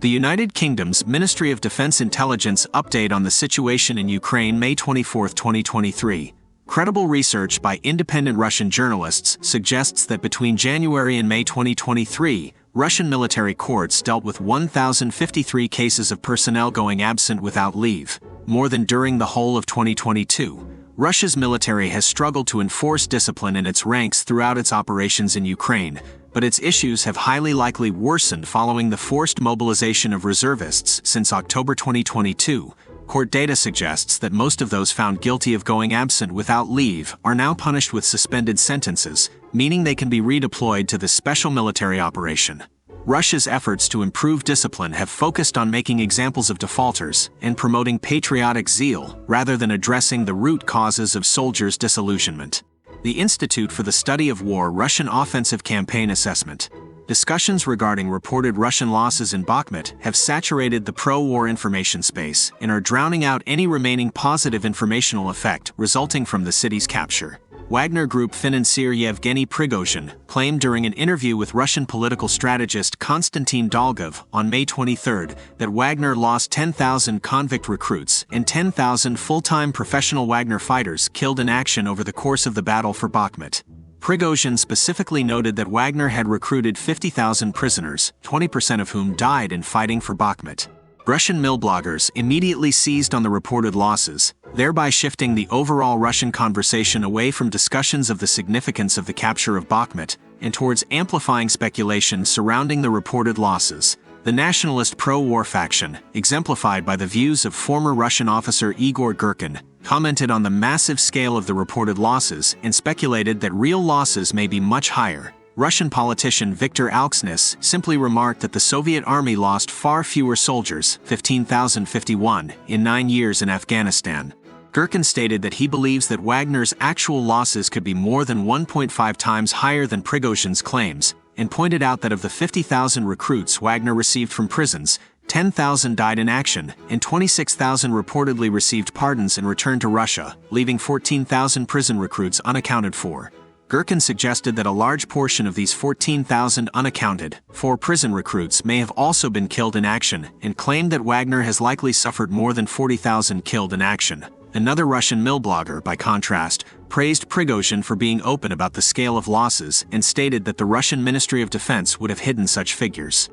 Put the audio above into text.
The United Kingdom's Ministry of Defense Intelligence update on the situation in Ukraine, May 24, 2023. Credible research by independent Russian journalists suggests that between January and May 2023, Russian military courts dealt with 1,053 cases of personnel going absent without leave, more than during the whole of 2022. Russia's military has struggled to enforce discipline in its ranks throughout its operations in Ukraine, but its issues have highly likely worsened following the forced mobilization of reservists since October 2022. Court data suggests that most of those found guilty of going absent without leave are now punished with suspended sentences, meaning they can be redeployed to the special military operation. Russia's efforts to improve discipline have focused on making examples of defaulters and promoting patriotic zeal rather than addressing the root causes of soldiers' disillusionment. The Institute for the Study of War Russian Offensive Campaign Assessment. Discussions regarding reported Russian losses in Bakhmut have saturated the pro-war information space and are drowning out any remaining positive informational effect resulting from the city's capture. Wagner Group financier Yevgeny Prigozhin claimed during an interview with Russian political strategist Konstantin Dolgov on May 23 that Wagner lost 10,000 convict recruits and 10,000 full-time professional Wagner fighters killed in action over the course of the battle for Bakhmut. Prigozhin specifically noted that Wagner had recruited 50,000 prisoners, 20% of whom died in fighting for Bakhmut. Russian mill bloggers immediately seized on the reported losses, thereby shifting the overall Russian conversation away from discussions of the significance of the capture of Bakhmut and towards amplifying speculation surrounding the reported losses. The nationalist pro-war faction, exemplified by the views of former Russian officer Igor Girkin, commented on the massive scale of the reported losses and speculated that real losses may be much higher. Russian politician Viktor Alksnis simply remarked that the Soviet army lost far fewer soldiers, 15,051, in 9 years in Afghanistan. Girkin stated that he believes that Wagner's actual losses could be more than 1.5 times higher than Prigozhin's claims, and pointed out that of the 50,000 recruits Wagner received from prisons, 10,000 died in action, and 26,000 reportedly received pardons and returned to Russia, leaving 14,000 prison recruits unaccounted for. Girkin suggested that a large portion of these 14,000 unaccounted for prison recruits may have also been killed in action, and claimed that Wagner has likely suffered more than 40,000 killed in action. Another Russian mill blogger, by contrast, praised Prigozhin for being open about the scale of losses and stated that the Russian Ministry of Defense would have hidden such figures.